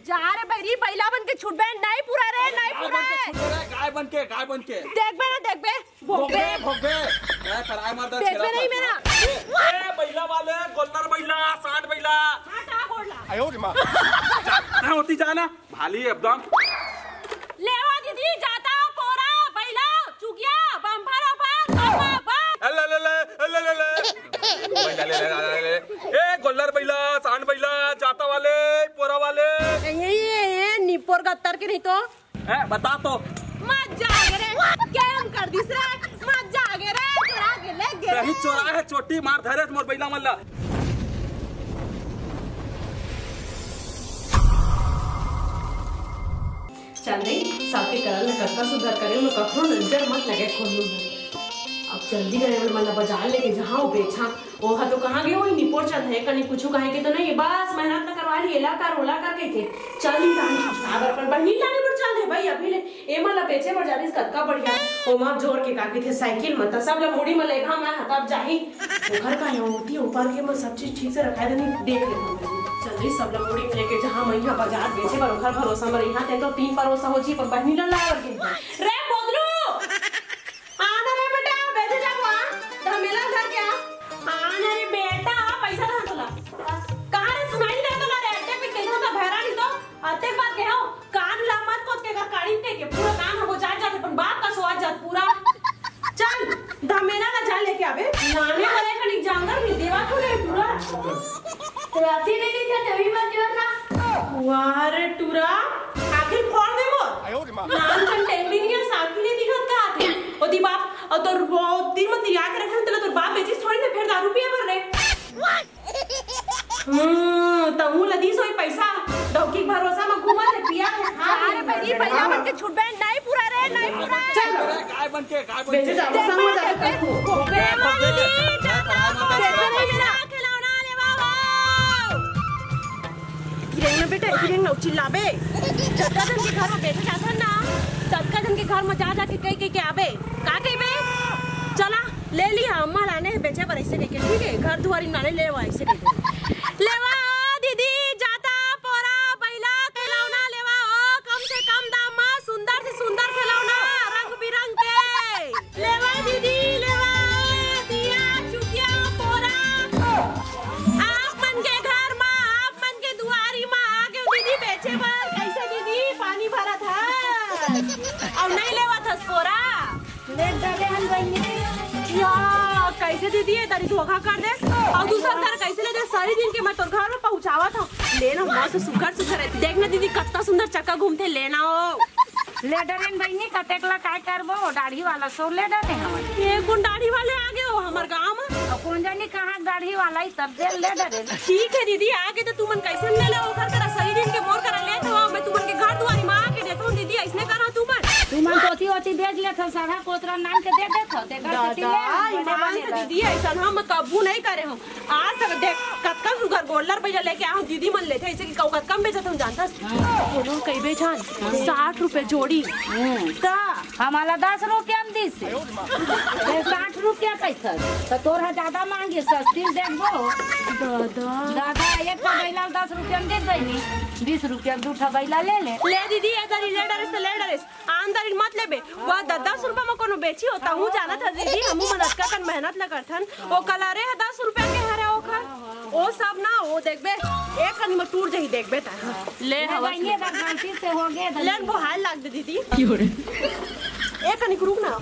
जा रे बैरी बैला बन के छुट बे नहीं पूरा रे नहीं पूरा है गाय बन के देख बे ना देख बे भोगे मैं कराए मार देख बे नहीं मेरा ए बैला वाले गोल्लर बैला सांड बैला हटा गोड़ला आयो रे मां ना होती जाना भाली एकदम लेवा दीदी जाता पोरा बैला चुगिया बम्फर ओफर ले ए गोल्लर बैला सांड बैला जाता वाले पोरा वाले ये निपोर गत्तर के नहीं तो बता तो मत जागे रे गेम कर दिस रे मत जागे रे चोरा के ले गे कहीं चोरा है चोटी मार धरे मोर बैला मल्ला चल रही सबके करल ने कक्का सुधार करे उन कखरो नजर मत लगे खोलू अब जल्दी करे मतलब बाजार लेके जहां वो बेचा वो हा तो कहां गए वो निपोर चल है कनी कुछ कहे के तो नहीं बस मेहनत न करवा ली एला कर ओला करके थे चल ही रानी अगर पर बहनी लाने पर चल दे भाई अभी ले ए मला बेचे पर जारी कक्का बढ़िया ओ मां जोड़ के काके थे साइकिल मत सब ले मुड़ी में लेखा मैं हताब जाही घर का होती ऊपर के मैं सब चीज ठीक से रखा दे देख ले चल सब लोग मुड़ी लेके जहां मैया बाजार बेचे पर घर भरोसा मर यहां ते तो 3 भरोसा हो जी पर बहनी ला के रे बोदलू आना रे बेटा बेचे जावा धमेला घर क्या आना रे बेटा पैसा कहां तोला कहां रे सुनाई दे तोला रे अट्टे पे केना तो भैरा नहीं तो आते बात के हो कान ला मत को के काड़ी के पूरा कान हो जा जाते पर बाप का स्वाद जात पूरा चल धमेला ना जा लेके आवे नाने वाले कनी जांगर में देवा थोड़े पूरा राती नहीं दिखा तभी मत जो ना वाह रे टूरा आखिर फोड़ दे वो नान कन टेंडिंग के साथी नहीं दिखत का आते ओदी बाप और तोर दिन मत याद के रखन तले तोर बाप बेची थोड़ी ना फिर दारू पिए भर रे तहु लदी सोई पैसा डौकी भरोसा में घुमा दे पिया अरे भाई भैया बन के छुट बैंड नहीं पूरा रे नहीं पूरा चल गाय बन के बेचे जा संग में जा गिरेंगे बेटा गिरेंगे ना चिल्लाबे चक्का जन के घर में बैठे जाता ना चक्का जन के घर में जा जाके कह के आबे का कहबे चला ले लिया अम्मा लाने बेचे पर ऐसे लेके ठीक है घर दुआरी नाने ले वा ऐसे लेवा दीदी जाता पोरा पहला खिलौना लेवा ओ कम से कम दाम में सुंदर से सुंदर खिलौना रंग बिरंग के लेवा दीदी लेवा दिया चुकिया पोरा आप मन के घर में आप मन के दुआरी में आके दीदी बेचे पर कैसे दीदी पानी भरा था और नहीं लेवा था पोरा ले डाले हम बहनी या कैसे दीदी है तारी धोखा कर दे और दूसरा घर कैसे ले दे सारी दिन के मैं तोर घर में पहुंचावा था लेना मस्त सुखर सुखर है देखना दीदी कितना सुंदर चक्का घूमते लेना हो ले डरेन बहनी कतेकला काय करबो दाढ़ी वाला सो ले डरे हम ये कौन दाढ़ी वाले आ गए हो हमार गांव में कौन जानी कहां दाढ़ी वाला ही तब दे ले डरे ठीक है दीदी आगे तो तुमन कैसे ले ले ओकर करा सही दिन के मोर करा ले तो मैं तुमन के घर दुआरी में आके देतो दीदी ऐसने करा तुमन तोती ओती बेच ले था सारा कोतरा नाम के दे दे था देखा से दीदी ऐसा हम कबू नहीं करे हम आज तक देख कतका सुगर गोल्लर पैसा लेके आ दीदी मन लेते ऐसे कि कौकत कम बेचत हम जानता कोनो कई बेचान 60 रुपए जोड़ी ता हमारा 10 रुपया में दिस 60 रुपया पैसा तो तोरा ज्यादा मांगे सस्ती देखबो दादा एक बैला 10 रुपया में दे देनी 20 रुपया दूठा बैला ले दीदी इधर ले डरे आंदर मत लेबे वो 10 रुपया में कोनो बेची होता हूं जाना था दीदी हमहु मदद का कर मेहनत ल करथन ओ कलारे 10 रुपया के हरे ओखर ओ सब ना वो देखबे एक कनी में टूट जही देखबे त ले हवा ये गलती से हो गए लेन वो हाल लाग दे दीदी की हो रे एक कनी रुक ना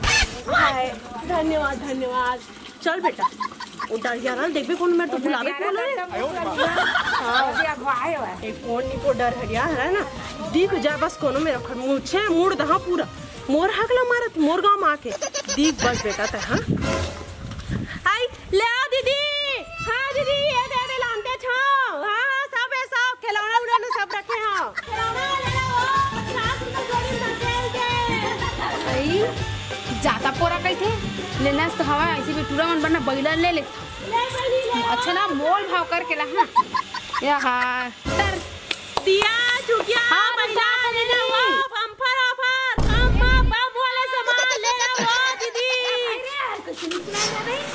हाय धन्यवाद चल बेटा ओ डरिया ना देखबे कौन मैं तो बुलावे कौन रे हां एक कौन नी को डर हरिया है ना दिख जा बस कोनो में रखन मुछे मूड दहा पूरा मोर हकला मारत मोर गांव में आके दिख बस बेटा त हां आई ले आ दीदी हां दीदी ये दे लानते छो हां सब है सब खिलौना उड़ाने सब रखे हां खिलौना ले लो 50 रुपए जोड़ी मंगल के आई जाता पोरा कैथे लेना तो हवा ऐसे भी टूरा मन बना बैला ले अच्छा ना मोल भाव करके ला हां या हां तर दिया चुकिया पैसा ले लो वो बम्पर ऑफर कम बम वाले सामान ले लो वो दीदी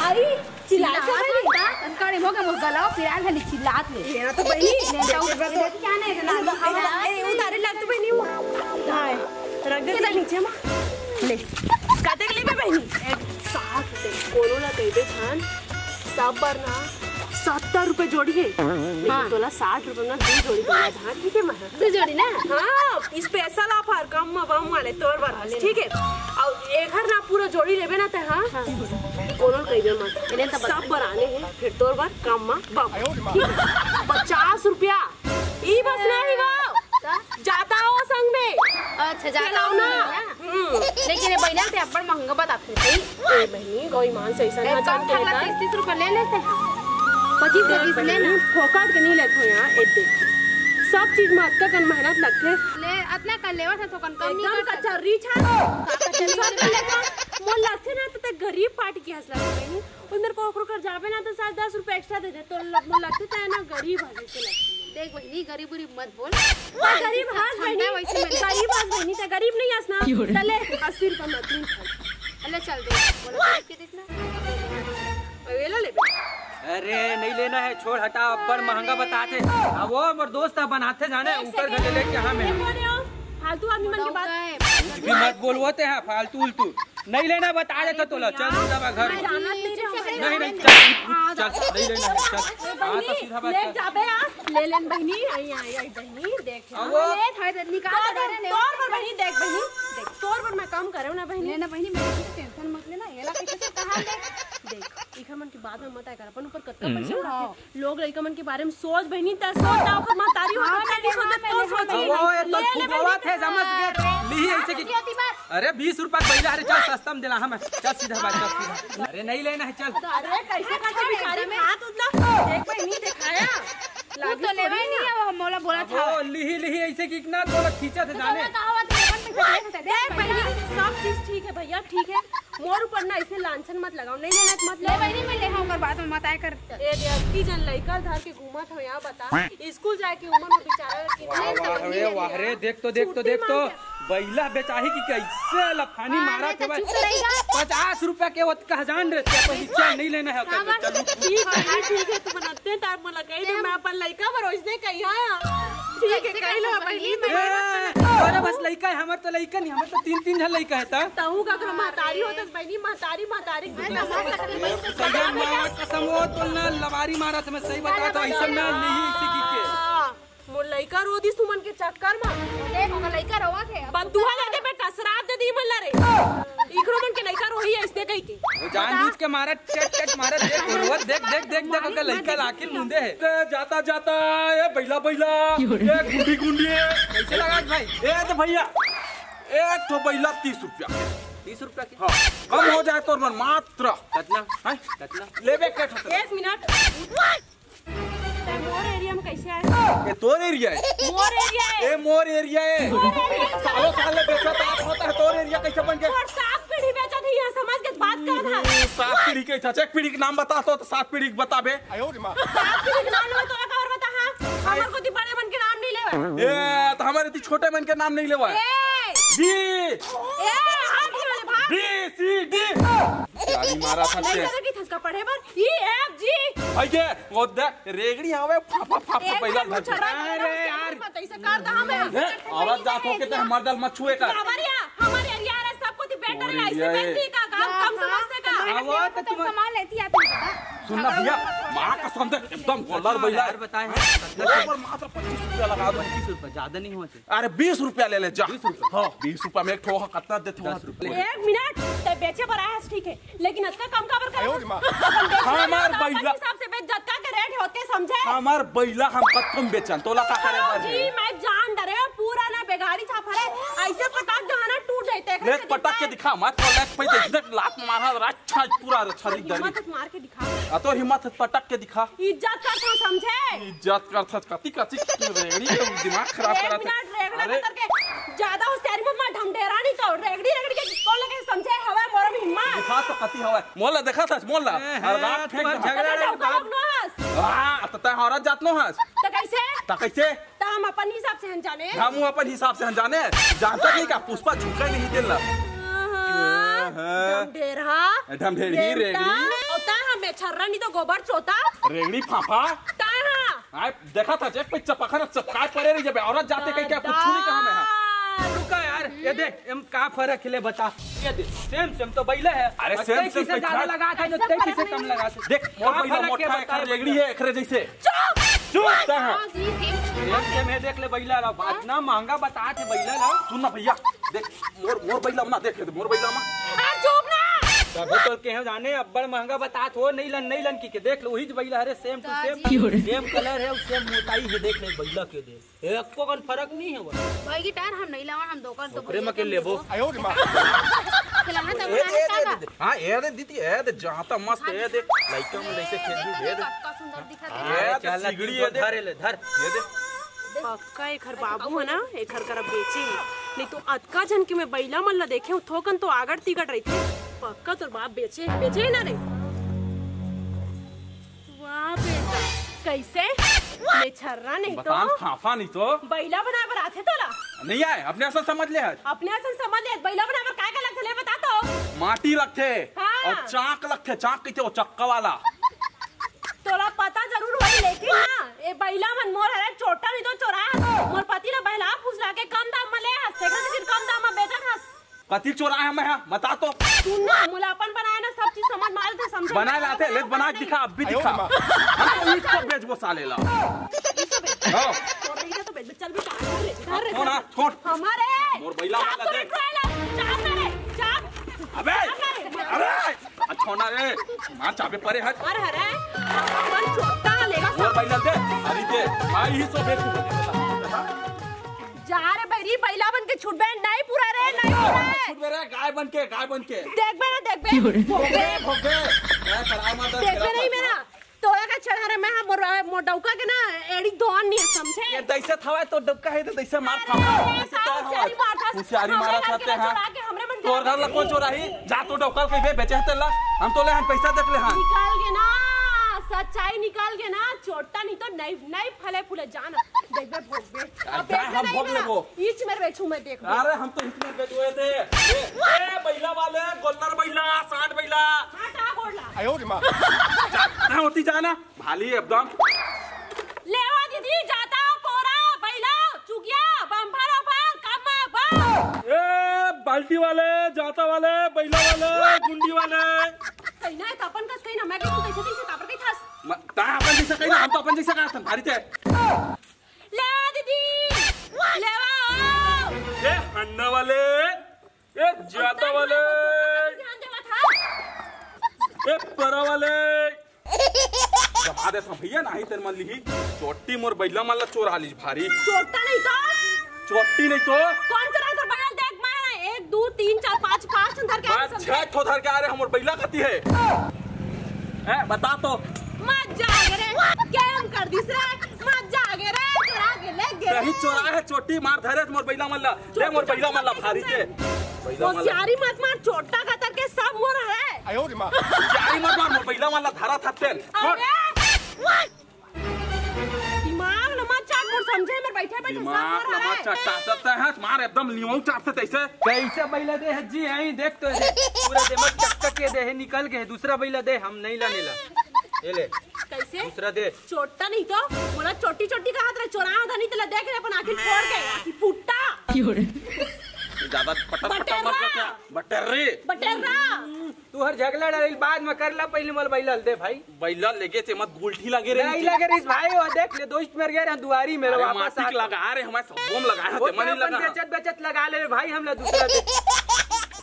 अरे चिल्ला के बेटा अंकड़ी हो गया मोर गलाव फिर आ खाली चिल्लात ले लेना तो बहनी लेना तो क्या नहीं ना बहन सब बार ना 70 रुपए जोड़ी है लेकिन तोला 60 रुपए ना 2 जोड़ी तोला धान ठीक है बहन 2 जोड़ी ना हाँ स्पेशल ऑफर कम बम वाले तोर बार ठीक है और एक हर ना पूरा जोड़ी लेबे ना ते हाँ कोनो कहिबे मत इन्हें तो सब बार आने हैं फिर तोर बार कम बम 50 रुपया ई बस नहीं वो जाता हो संग में अच्छा जाता हूँ ना लेकिन ये बहना से अब्बड़ महंगा बताते थे ए बहनी कोई मान से ऐसा ना जान के 30 रुपए ले लेते हैं 25 लेना फोकट के नहीं लेते यहाँ एते सब चीज में अतका कन मेहनत लगते ले इतना कर लेवा था तो कम नहीं एकदम कचरी छा मोल लगते ना तो ते गरीब पार्टी की हंस लगते बहनी और मेरे को ओकरो कर जाबे ना तो 10 रुपए एक्स्ट्रा दे दे तो मोल लगते ता ना गरीब हंस से लगते देख बहनी गरीब गरीब मत बोल गरीब हंस बहनी गरीब हंस बहनी ते गरीब नहीं हंसना चले 80 रुपए मत नहीं अल्ले चल दे बोलो के देखना वेला ले अरे नहीं लेना है छोड़ हटा अब्बर महंगा बताते अब वो मोर दोस्त बनाते जाने ऊपर घर ले के हमें फालतू आदमी मन के बात भी मत बोलवाते हैं फालतू उल्टू नहीं लेना बता देता तो चल सीधा घर नहीं नहीं चल नहीं लेना है चल हां तो सीधा बात ले जाबे आ ले लेन बहनी आई बहनी देख वो ले थारे निकाल दे रे तोर पर बहनी देख बहनी देख तोर पर मैं काम करे ना बहनी लेना बहनी मेरी टेंशन मत लेना एला कैसे कहां ले देख इखर मन के बाद में मत आए कर अपन ऊपर कत्ता पैसा लोग लइका मन के बारे में सोच बहनी त सोच ना ओकर मातारी हो नहीं सोच तो वो ये तो फुगवा थे समझ के ली ऐसे की अरे 20 रुपए पहले अरे चल सस्ता में देला हम चल सीधा बात चल सीधा अरे नहीं लेना है चल अरे कैसे काटे बिचारी में हाथ उतना देख बहनी दिखाया तू तो लेवा ही नहीं है मोला बोला था वो ली ऐसे की ना तो खींचा थे जाने देख बहनी सब चीज ठीक है भैया ठीक है मोर ऊपर ना इसने लांछन मत लगाओ नहीं लेना मत ले बहनी मैं ले ओकर बात में मत आए कर ए देवती जन लइका धर के घूमत हो यहाँ बता स्कूल जाए के उम्र में बेचारा कितने वाह रे देख तो बैला बेचाही की कैसे लफानी मारा थे 50 रुपया के वत का जान रे परीक्षा नहीं लेना है चलो ठीक है तू बनाते हैं तार मला कही तो मैं अपन लइका भरोसने कही हां ठीक है कही लो बहनी अरे बस लइका है हमर तो लइका नहीं हमर तो 3 जन लइका है ताऊ का महतारी होतस बहनी महतारी कसम वो तो ना लवारी मारा था मैं सही बता तो ऐसा ना नहीं ऐसे की के मोर लइका रो दी सुमन के चक्कर में देख ओकर लइका रोवा थे बंदूहा ले दे बेटा शराब दे दी मन रे इकरो मन के लइका रोही है इसने कही के वो जानबूझ के मारा टेट मारा देख ओकर लइका लाकिल मुंदे है जाता ए बैला ए गुंडी कैसे लगा भाई ए तो भैया एक तो बैला 30 रुपया 30 रुपया की हाँ कम हो जाए तो मात्र कतना लेबे के 1 मिनट मोर एरिया में कैसे आए ये तोर एरिया है मोर एरिया है ए मोर एरिया है सालों साल बेचा होता है तोर एरिया कैसे बन गया और 7 पीढ़ी बेचा थी यहाँ समाज के बात कर था 7 पीढ़ी के चाचा एक पीढ़ी के नाम बता तो 7 पीढ़ी के बताबे 7 पीढ़ी के नाम ले तो एक और बता हां हमर को दी बड़े मन के नाम नहीं लेवा ए तो हमारे ती छोटे मन के नाम नहीं लेवा डी ए हाथ वाले भाग बी सी डी यानी मारा था नहीं लगा कि थसका पढ़े पर ई एफ जी भाई के वो देख रेगड़ी आवे फाफा पहला अरे यार कैसे कर दा हमें औरत जात हो के तो हमार दल मत छुए का हमारे एरिया रे सबको ती बेटर है ऐसे बेटी का काम कम समझते का वो तो तुम सामान लेती आती सुनना भैया मां कसम से एकदम गोलर बैला बताए पर मात्र 25 रुपया लगा दो 25 रुपया ज्यादा नहीं होते अरे 20 रुपया ले जा 20 रुपया हां 20 रुपया में एक ठो कितना देते 10 रुपया 1 मिनट ते बेचे पर आया ठीक है लेकिन इसका कम का कर हमार बैला हिसाब से बेच जत्ता के रेट होते समझे हमार बैला हम कम बेचन तोला का करे बर जी मैं जान डरे पूरा ना बेगाड़ी छाप है ऐसे पटाख जहाना टूट जाते ले पटक के दिखा मत तो लेक पे इधर लात मारा अच्छा पूरा छरी दरी हिम्मत मार के दिखा आ तो हिम्मत पटक के दिखा इज्जत करता समझे इज्जत करत कति रेगड़ी दिमाग खराब एक करत मिनट रेगड़ा करके ज्यादा होशियारी मत मार ढमढेरा नहीं तो रेगड़ी के कौन लगे समझे हवा मोर में हिम्मत दिखा तो कति हवा मोला देखा था मोला और रात फेंक झगड़ा हां तो तय औरत जात नो हस तो कैसे तो हम अपन हिसाब से जाने हम अपन हिसाब से जाने जानता नहीं का पुष्पा झुका नहीं देला ढमढेरी रेगड़ी होता हमें छर्रा नहीं तो गोबर चोता रेगड़ी फाफा कहां देखा था चेक पे चपखा चपकाए पड़े रही जब औरत जाते कहीं क्या कुछ नहीं कहा मैं रुका यार ये देख एम का फर्क है ले बता। ये देख सेम सेम तो बैला है। अरे सेम से ज्यादा लगा था जो ते किसे कम लगा था। देख मोर बैला मोटा है, एकर रेगड़ी है एकरे जैसे। चुप सेम है देख ले बैला ला बात ना महंगा बता थे बैला ला। सुन ना भैया देख मोर बैला ना देख मोर बैला में चुप ना तभी तो के जाने अब्बड़ महंगा बता हो नहीं लन की के देख लो वही बैला अरे सेम टू सेम कलर है सेम मोटाई है देख ले बैला के दे एको कन फर्क नहीं है वो भाई की टायर हम नहीं लावन हम दोकर तो ओकरे में के लेबो खिलाना तब हां ए दे दीदी ए दे जहां मस्त है दे लइका में जैसे खेल दे का सुंदर दिखा ए चल सिगड़ी है धर ले धर ये दे पक्का एक हर बाबू है ना एक हर कर बेचे नहीं तो अतका जन के मैं बैला मन ला देखे थोकन तो आगड़ तिगड़ रही थी पक्का तोर बाप बेचे ही ना रे। वाह बेटा कैसे ले छर्रा नहीं तो बतान खाफा नहीं तो बैला बनावर आथे तोला नहीं आए अपने असल समझ ले आज अपने असन समझ ले बैला बनावर काय का लगथे ले बता तो माटी रखे हाँ। और चाक रखे चाक कहते वो चक्का वाला तोला पता जरूर होई लेकिन ना ए बैला मन मोर है छोटा नहीं तो चोराया तो मोर पति ने बैला फुसला के कम दाम में ले हंसते कर कम दाम में बेचन हंस कति चोरा है मैं बता तो सुन ना मुलापन बनाया ना सब चीज समझ मार दे समझ बना लाते ले बना के दिखा अब भी दिखा हम तो इसको बेच वो साले ला हां तो बेच चल भी कहां रे छोड़ छोड़ हमारे मोर बैला वाला देख चाप रे चाप अबे अरे छोना रे मार चाबे परे हट अरे अरे अपन छोटा लेगा मोर बैला दे अरे दे भाई ही सो बेच जा रे बैरी बैला बन के छुट बे नहीं पूरा रे नहीं पूरा छुट बे रे गाय बन के देख बे भोगे मैं कराय मार देख बे नहीं मेरा तोरा का चढ़ा रे मैं मोडौका के ना एड़ी दोन नहीं समझे ये दैसे थवा तो डबका है तो दैसे मार खाओ होशियारी मारा चाहते हैं तोर घर ला कौन चोराही जा तो डबकल के बेचे हते ला हम तो ले हम पैसा देख ले हां निकाल के ना सच्चाई निकाल के ना छोटा नहीं तो नहीं फले फूले जाना देख बे भोग बे हम भोग लेबो ईच में बेचू मैं देख अरे हम तो इतने बेचुए थे ए बैला वाले गोल्लर बैला सांड बैला हटा गोड़ला आयो रे मां ना होती जाना भाली एकदम लेवा दीदी जाता पोरा बैला चुगिया बम्फर ओफर कम्मा बम ए बाल्टी वाले जाता वाले बैला वाले गुंडी वाले कहीं ना अपन कस कहीं ना मैं कहूं कैसे कैसे कापर कहीं थास ता अपन जैसा कहीं हम तो अपन जैसा का भारी थे लेवा दीदी लेवा ए हन्ना वाले ए जाता वाले ध्यान देवा था ए परा वाले जमा दे भैया नहीं तेरे मन ली चोटी मोर बैला माला चोरा ली भारी छोटा नहीं तो चोटी नहीं तो कौन चला तो बैल देख मैं 1 2 3 4 5 5 अंदर के बस 6 ठो धर के आ रहे हम और बैला कती है बता तो मत जागे रे गेम कर दिस रे मत जागे रे चुरा के ले गे नहीं चोरा है चोटी मार धरे मोर बैला मल्ला ले मोर बैला मल्ला भारी थे बैला मल्ला होशियारी मत मार छोटा का करके सब मोर है आयो रे मां जाई मत मार मोर बैला मल्ला धरा था तेल दिमाग न मत चाट मोर समझे में बैठे बैठे सब दिमाग मोर मत है चाटता है मार एकदम लीमो चाटते ऐसे कैसे बैला दे जी आई देख तो पूरा दिमाग चक्कर के दे निकल के दूसरा बैला दे हम नहीं लाने ला ये ले कैसे दूसरा दे छोटा नहीं तो बोला छोटी छोटी का हाथ रे चोरा था नहीं तो देख रे अपन आखिर फोड़ के आखिर फुट्टा ज्यादा पटर मत क्या बटेरा तू हर झगड़ा डाल बाद में कर ला पहले मोल बैला दे भाई बैला लेगे थे मत गुलठी लगे रे नहीं लगे रे भाई वो देख ले दोस्त मर गए दुआरी मेरे वापस माटी लगा रहे हमारे सब बोम लगाए होते मनी लगा बेचत लगा ले भाई हम ला दूसरा दे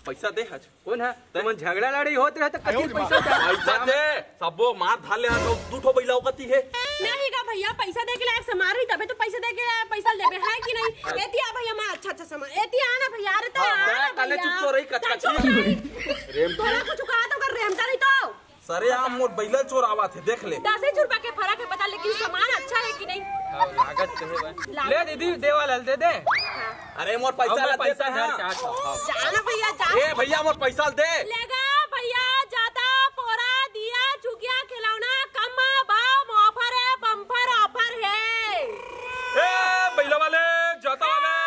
पैसा दे हज कौन है तुम झगड़ा लड़ी होते रहे तो कति पैसा पैसा दे सबो मार धाले तो दू ठो बैला कती है नहीं का भैया पैसा दे के लायक सामान रही तबे तो पैसा दे के पैसा लेबे है कि नहीं एती आ भैया मैं अच्छा सामान एती आना भैया अरे तो आना काले चुप तो रही कचकची रेम तोरा कुछ कहा तो कर रेमता नहीं तो सरे आम मोर बैला चोर आवा थे देख ले 10 रुपए के फर्क है पता लेकिन सामान अच्छा है कि नहीं लागत कहे ले दीदी देवाल दे दे अरे मोर पैसा ला पैसा है जाना भैया जा ए भैया मोर पैसा दे लेगा भैया जाता पोरा दिया चुकिया खिलौना कम बम ऑफर है बम्पर ऑफर है ए बैला वाले जाता वाले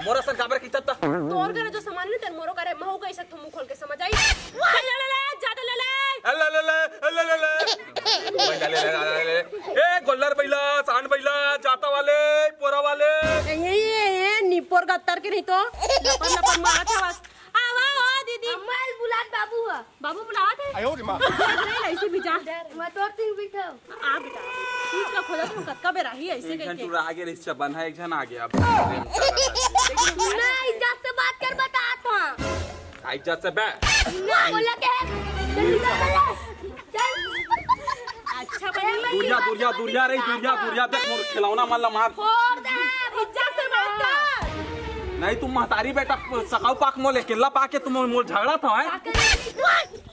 मोरा सन काबर की तत्ता तोर करे जो सामान नहीं तेरे मोरो करे महू कैसे तुम मुंह खोल के समझ आई ले ज्यादा ले ए गोल्लर बैला सांड बैला जाता वाले पोरा वाले ये के नहीं तो लपन लपन मारा था बस। आवा हो दीदी अम्माल बुलात बाबू है। बाबू बुलावा थे ऐसे भी जा मैं तोर तीन बैठा आ बेटा पूछ का खोजा तुम कत्का बे रही ऐसे एक जन करके टूरा आगे रिश्ता बना है, एक जन आ गया अब नहीं इज्जत से बात कर बता तो इज्जत से बे ना बोला के चल चल अच्छा बनी दूरिया दूरिया दूरिया रही दूरिया देख मोर खिलौना मार मार छोड़ दे इज्जत से बात कर। नहीं तुम महतारी बेटा सकाऊ पाक मोले केला पाके तुम मोर झगड़ा था है?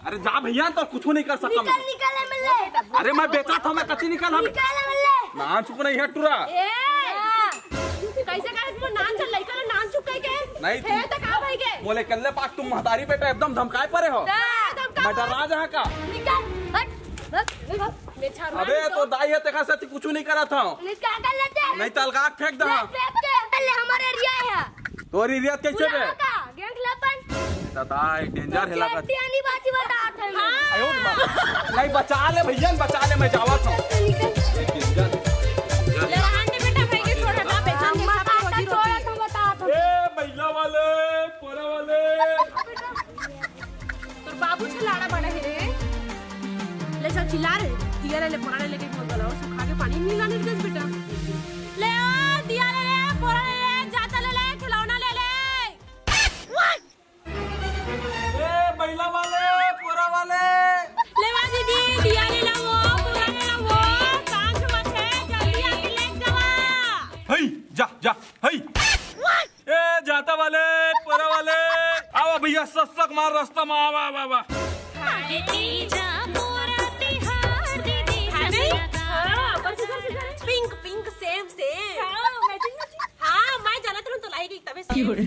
अरे जा भैया तो कुछ नहीं कर सकता मैं। निकल मिले अरे मैं बेचा था मैं कच्ची निकल हम निकल मिले ना चुप नहीं है टूरा कैसे करे तुम नान चल लइका ने नान चुप के नहीं है त का भाई के मोले केले पाक तुम महतारी बेटा एकदम धमकाए परे हो मैं डरा जहाँ का निकल हट अबे तो दाई है तेरा से कुछ नहीं करा था निकल कर लेते नहीं तलगा फेंक दे पहले हमारे एरिया है तोरी रियात कैसे बे गैंग लपन दादा डेंजर है लगा यानी बात ही बता था नहीं बचा ले भैया बचा ले मैं जावा था ले आंटी बेटा भाई के छोड़ हटा बेचन के सब रोजी रोटी तो बता था ए महिला वाले पोरा वाले तोर बाबू से लाड़ा बड़ा है रे ले सब चिल्ला रे दिया ले पोरा लेके बोल दला और सुखा के पानी नहीं लाने दे बेटा ले आ दिया ले पोरा ले जाता ले खिलौना ले ले ए महिला वाले पोरा वाले ले वा दीदी दिया ले ला वो पोरा ले ला वो सांझ मत है जल्दी आके ले जावा हई जा जा हई ए जाता वाले पोरा वाले आओ भैया सस्तक मार रास्ता में आवा आवा आवा पिंक पिंक सेम सेम हाँ मैं जाना तो लाई गई तबे सेम सेम एक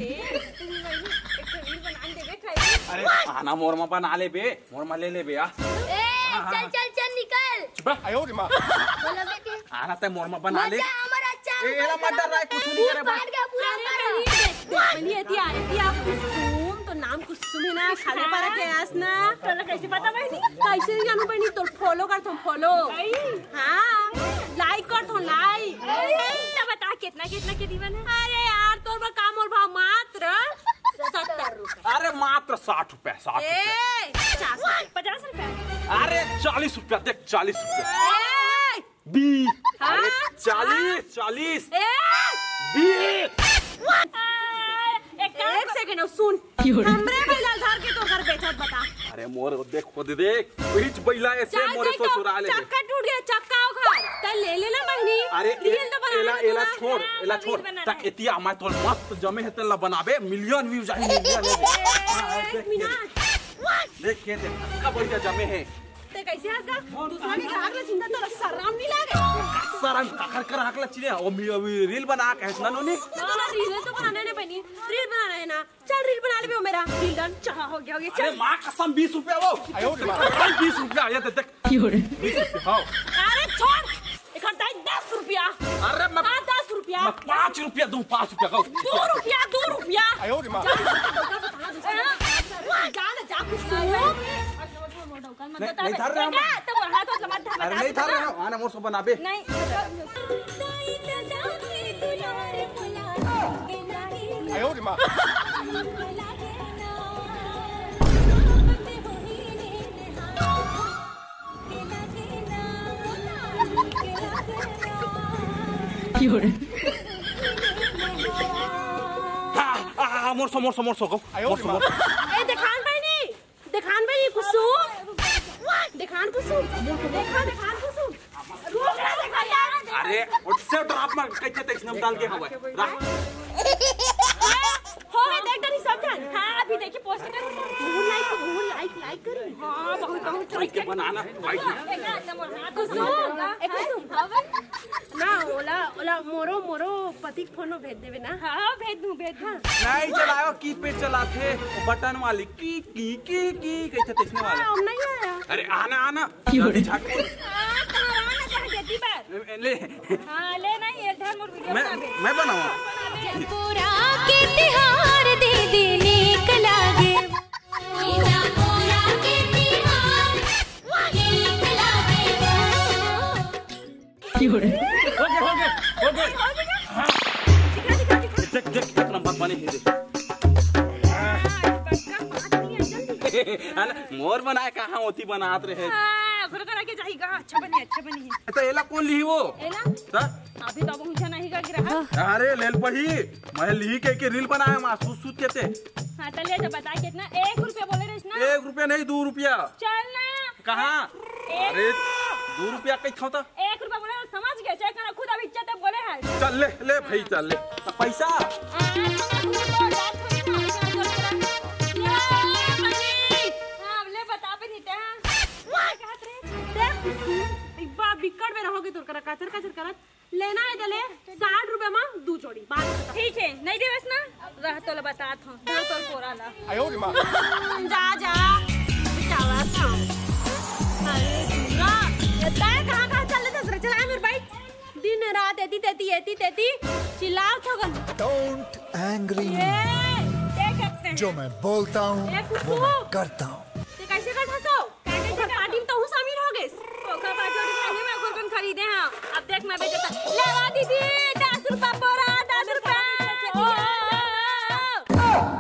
रील बना देबे खाई अरे आना मोरमा बना ले बे मोरमा ले बे आ चल चल चल निकल चुप आयो रे मां बोला बेटे आना ते मोरमा बना ले हमारा अच्छा ए एला मत डर रहा है कुछ नहीं करे बा पूरा बनी एती कुसुम तो नाम कुसुम है ना खाने पारा के आस ना तोला कैसे पता बहनी कैसे जानू बहनी तो फॉलो कर तुम फॉलो हां लाइक कर तो लाइक ना बता कितना कितना के दीवान है अरे यार तोर बा काम और भाव मात्र 70 रुपए अरे मात्र 60 रुपए 60 रुपए 50 रुपए अरे 40 रुपया देख 40 रुपया बी अरे 40 एक सेकंड सुन हमरे बैला धार के तो घर बेचत बता अरे मोर देख खुद देख बीच बैला ऐसे मोरे सो चुरा ले चक्का टूट गया चक्का हो घर त ले लेना बहनी अरे रील तो बना एला छोड़ तक एतिया मैं तो मस्त जमे है तेला बनाबे मिलियन व्यूज आई मिलियन एक मिनट देख के देख का बढ़िया जमे है ते कैसे हंसगा दूसरा के ग्राहक ले चिंता तो शर्म नहीं लागे सरम काकर कर हकला चिने ओ रील बना के है ना नोनी तो रील तो बनाना है बहनी रील बनाना है ना चल रील बना ले मेरा रील डन चाह हो गया अरे चल मां कसम 20 रुपया वो आयो 20 रुपया ये देख 20 रुपया हां अरे छोड़ इकट्ठा 10 रुपया अरे मैं 10 रुपया मैं 5 रुपया दूं 5 रुपया का 2 रुपया आयो रे मां जा कुछ नहीं धर रहा अरे नहीं धर रहा आना मोर सो बनाबे आयो रे मां मोर सो गो आयो रे मां ए दिखान भाई कुसुम दिखान कुसुम रुक रे देखा यार अरे उससे तो आप में कैसे तक इसने डाल के हवा रख हो गए देख डरी सब जान हां अभी देखिए पोस्ट कर लाइक करी हां बहुत लाइक के बनाना कुसुम ना ओला मोरो पति फोनो भेज देवे ना हां भेज दूं नहीं चलाओ की पे चलाते बटन वाली की कैसे तकने वाला नहीं आया अरे आना जल्दी झाक ले हां ले नहीं एक धर मोर वीडियो मैं बनाऊं पूरा के तिहार दे देने कलागे पूरा के तिहार नीक लागे हो गए देख कितना अपने ही मोर बनाए कहाँ होती बनात रहे अच्छा बनी तो एला कौन ली वो अभी तो मुझे नहीं का गिरा अरे लेल पही मैं ली के रील बनाए मां सूत के ते हां तो ले जा बता कितना 1 रुपया बोले रे ना 1 रुपया नहीं 2 रुपया चल ना कहाँ अरे 2 रुपया कहीं था 1 रुपया बोले समझ गए चेक कर खुद अभी इज्जत बोले है चल ले भाई चल ले पैसा बिकट में रहोगे तो कचर करत लेना है दले 60 रुपए में 2 जोड़ी बात ठीक है नहीं देवस ना रह तो बतात हूं दो तो कोरा ला आयो रे मां जा बेचारा था अरे दूरा ये कहां चल रहे चला मेरे भाई दिन रात एती चिल्लाओ तो गन डोंट एंग्री जो मैं बोलता हूँ वो मैं करता हूँ ते कैसे कर हंसो काटे पार्टी में तो हूं शामिल हो गए ओका बाजोड़ी में मैं कुरबन खरीदे हां अब देख मैं बेचता लेवा दीदी 10 रुपया बोरा 10 रुपया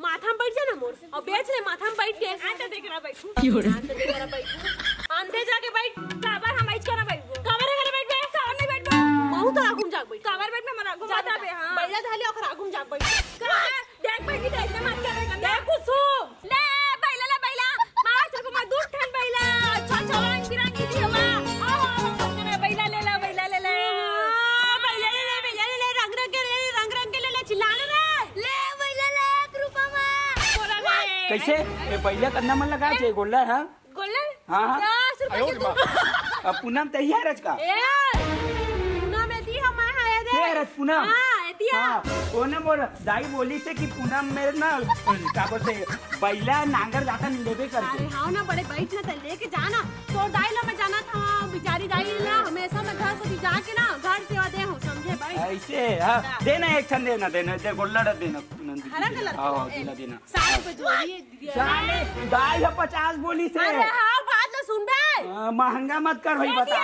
माथा में बैठ जा ना मोर और बेच ले माथा में बैठ के आंटे देख रहा बैठू आंटे देख रहा बैठू आंटे जाके बैठ काबर हम ऐच करा बैठ काबर घरे बैठ बे काबर नहीं बैठ बहुत आगुम जाग बैठ काबर बैठ में मरा घुमा जाता बे हां बैला धाली ओकर आगुम जाग बैठ देख बैठ की ऐसे मत करे देख कुछ ले बैला मार चल को मैं दूध ठन बैला अच्छा रंग बिरंगी दी हवा बैला ले ले रंग के ले चिल्लाने ले बैला ले 1 रुपया में बोला ले कैसे ये बैला करना मन लगा छे गोल्ला है गोल्ला हां 10 रुपया अब पूनम तैयार है का पूनम में दी हम आया दे है पूनम हां दिया वो ना बोल दाई बोली से कि पूनम मेरे ना क्या बोलते बैला नांगर जाता लेबे करके अरे हां ना बड़े बैठ ना तो लेके जाना तो दाई ला में जाना था बेचारी दाई ला हमेशा मैं घर से जाके ना घर सेवा दे हूं समझे भाई ऐसे हां देना एक छन देना दे गोल्ला देना हरा कलर हां देना 60 रुपए जोड़ी साले दाई 50 बोली से अरे हां बात ना सुन बे महंगा मत कर भाई बता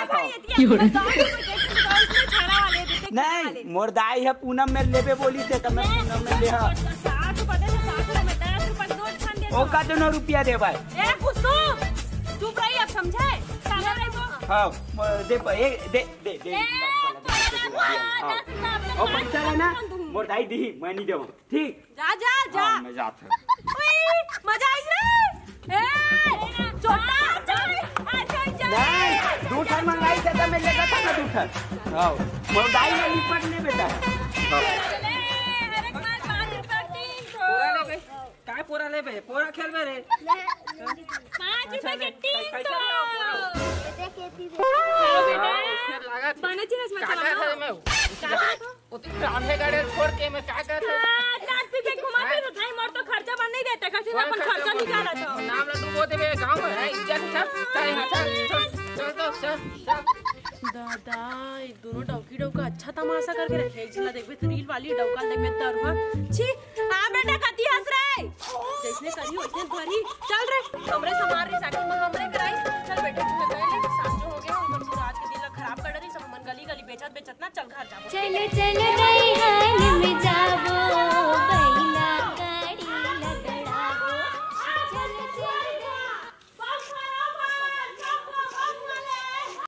नहीं मोर दाई है पूनम में लेबे बोली से तो मैं पूनम में ले हां 60 रुपए दे 60 रुपए 10 रुपए नोट छन दे ओ का तो रुपया दे भाई ए कुछ तो चुप रही अब समझे काला रे वो हां दे ओ पैसा लेना मोर दाई दी मैं नहीं देबो ठीक जा मैं जात हूं ओए मजा आई रे ए छोटा नहीं 2 ठन मंगाई से तो मैं लेगा था ना 2 ठन हां मोर दाई में लिपट ले बेटा हां पूरा ले बे पूरा खेल बे रे 5 रुपए के 3 तो बेटा बने चिरस में चला मैं उतनी रामहे गाड़ी छोड़ के मैं क्या कर लाख पे घुमा के तो भाई मोर तो खर्चा बन नहीं देता kasi ना अपन खर्चा निकाला था नाम ला डूबो देबे गांव में है इज्जत चल दादा ये दोनों डौकी डौका अच्छा तमाशा करके रखे जिला देखबे तो रील वाली डौका देखबे दरवा छी हां बेटा कती हंस रे जैसे करी वैसे भरी चल रे हमरे समार रे साकी में हमरे कराई चल बेटा तू कहले साथ जो हो गया हम आज के दिन खराब कर रही सब मन गली बेचत ना चल घर जा चले